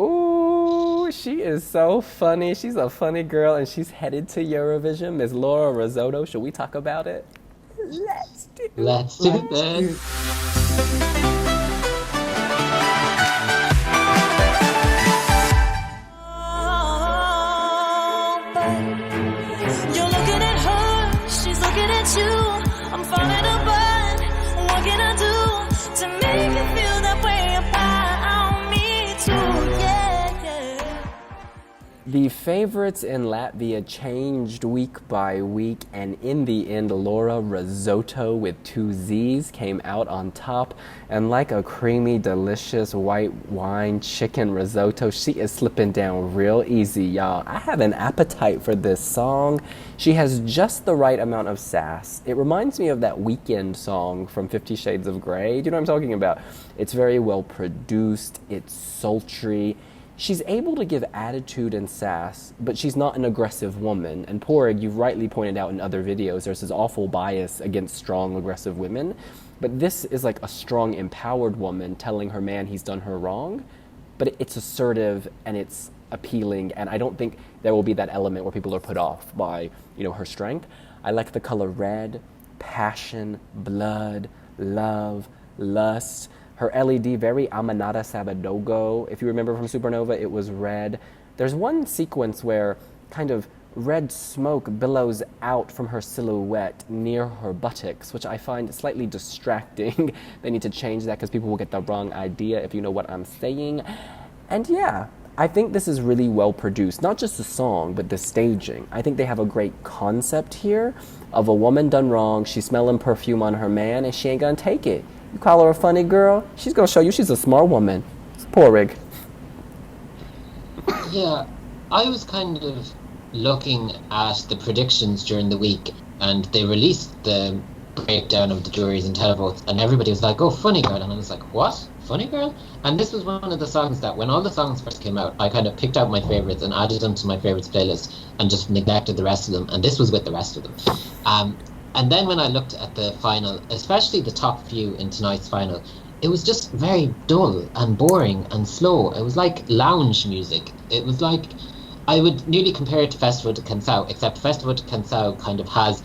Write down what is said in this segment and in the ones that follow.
Ooh, she is so funny. She's a funny girl, and she's headed to Eurovision. Miss Laura Rizzotto. Should we talk about it? Let's do. Let's do Let's do. this. You're looking at her, she's looking at you. I'm falling apart. What can I do to make you feel that way about me too? Yeah, yeah. The favorites in Latvia changed week by week, and in the end, Laura Rizzotto with 2 Z's came out on top. And like a creamy, delicious white wine chicken risotto, she is slipping down real easy, y'all. I have an appetite for this song. She has just the right amount of sass. It reminds me of that Weekend song from 50 Shades of Grey. Do you know what I'm talking about? It's very well produced, it's sultry. She's able to give attitude and sass, but she's not an aggressive woman. And Porg, you've rightly pointed out in other videos, there's this awful bias against strong, aggressive women. But this is like a strong, empowered woman telling her man he's done her wrong. But it's assertive and it's appealing, and I don't think there will be that element where people are put off by, her strength. I like the color red, passion, blood, love, lust. Her LED, very Amanada Sabadogo. If you remember from Supernova, it was red. There's one sequence where kind of red smoke billows out from her silhouette near her buttocks, which I find slightly distracting. They need to change that because people will get the wrong idea, if you know what I'm saying. And yeah, I think this is really well produced. Not just the song, but the staging. I think they have a great concept here of a woman done wrong. She's smelling perfume on her man, and she ain't gonna take it. You call her a funny girl, she's gonna show you she's a smart woman. It's poor rig. Yeah, I was kind of looking at the predictions during the week, and they released the breakdown of the juries and televotes, and everybody was like, "Oh, funny girl," and I was like, "What? Funny girl?" And this was one of the songs that, when all the songs first came out, I kind of picked out my favorites and added them to my favorites playlist, and just neglected the rest of them. And this was with the rest of them. And then when I looked at the final, especially the top few in tonight's final, it was just very dull and boring and slow. It was like lounge music. It was like, I would nearly compare it to Festival de Canção, except Festival de Canção kind of has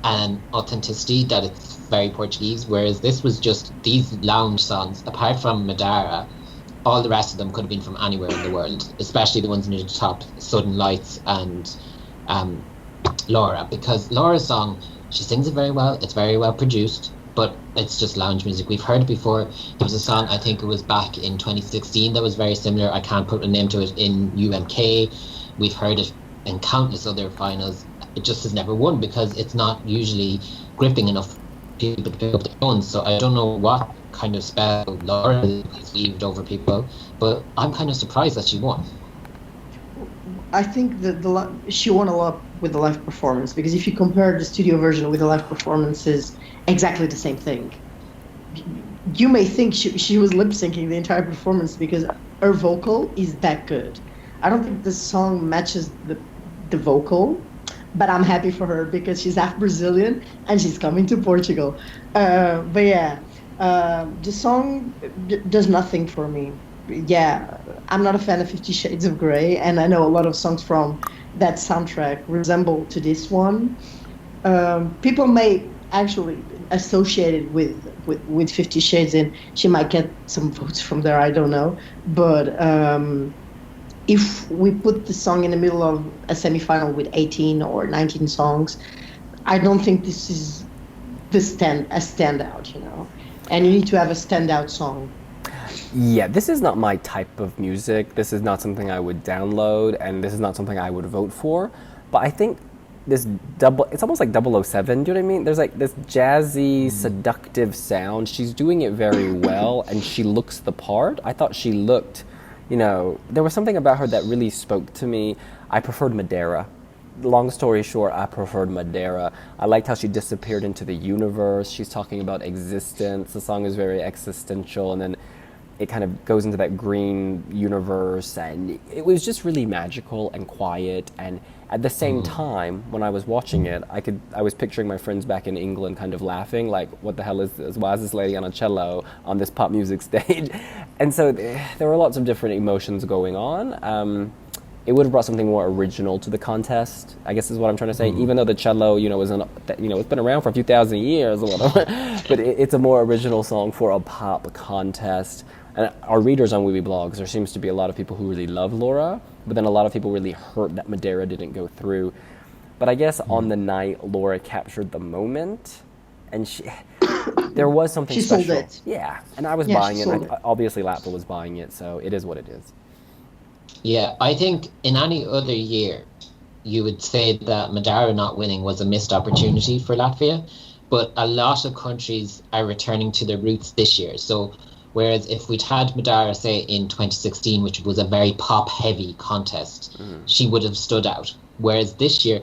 an authenticity that it's very Portuguese, whereas this was just these lounge songs. Apart from Madeira, all the rest of them could have been from anywhere in the world, especially the ones near the top, Sudden Lights and Laura, because Laura's song, she sings it very well, it's very well produced, but it's just lounge music. We've heard it before. There was a song, I think it was back in 2016, that was very similar. I can't put a name to it, in UMK. We've heard it in countless other finals. It just has never won because it's not usually gripping enough people to pick up the phone. So I don't know what kind of spell Laura has weaved over people, but I'm kind of surprised that she won. I think that she won a lot with the live performance, because if you compare the studio version with the live performance, is exactly the same thing. You may think she was lip syncing the entire performance because her vocal is that good. I don't think the song matches the vocal, but I'm happy for her because she's half Brazilian and she's coming to Portugal. But yeah, the song does nothing for me. Yeah, I'm not a fan of 50 Shades of Grey, and I know a lot of songs from that soundtrack resemble to this one. People may actually associate it with 50 Shades, and she might get some votes from there, I don't know. But if we put the song in the middle of a semifinal with 18 or 19 songs, I don't think this is a standout, and you need to have a standout song. Yeah, this is not my type of music. This is not something I would download, and this is not something I would vote for. But I think it's almost like 007, do you know what I mean? There's like this jazzy, seductive sound. She's doing it very well, and she looks the part. I thought she looked, there was something about her that really spoke to me. I preferred Madeira. Long story short, I preferred Madeira. I liked how she disappeared into the universe. She's talking about existence. The song is very existential, and then it kind of goes into that green universe, and it was just really magical and quiet. And at the same time, when I was watching it, I was picturing my friends back in England kind of laughing, like, what the hell is this? Why is this lady on a cello on this pop music stage? And so there were lots of different emotions going on. It would have brought something more original to the contest, I guess is what I'm trying to say. Even though the cello, it's been around for a few thousand years, or whatever, but it's a more original song for a pop contest. And our readers on wiwibloggs, there seems to be a lot of people who really love Laura, but then a lot of people really hurt that Madeira didn't go through. But I guess on the night, Laura captured the moment, and there was something she special. sold it. Yeah, and I was buying it. Obviously, Latvia was buying it, so it is what it is. Yeah, I think in any other year, you would say that Madeira not winning was a missed opportunity for Latvia, but a lot of countries are returning to their roots this year. So whereas if we'd had Madeira, say, in 2016, which was a very pop-heavy contest, she would have stood out. Whereas this year,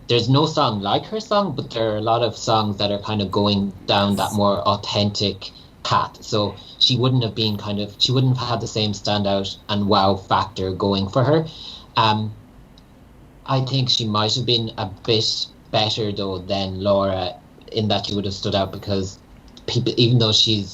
there's no song like her song, but there are a lot of songs that are kind of going down that more authentic path. So she wouldn't have had the same standout and wow factor going for her. I think she might have been a bit better, though, than Laura, in that she would have stood out, because people, even though she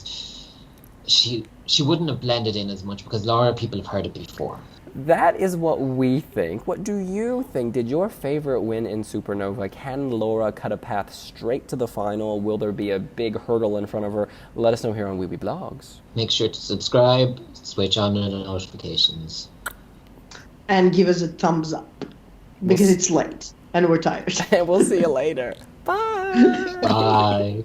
wouldn't have blended in as much, because Laura, people have heard it before. That is what we think. What do you think? Did your favorite win in Supernova? Can Laura cut a path straight to the final? Will there be a big hurdle in front of her? Let us know here on wiwibloggs. Make sure to subscribe, switch on the notifications. And give us a thumbs up, because it's late and we're tired. We'll see you later. Bye. Bye.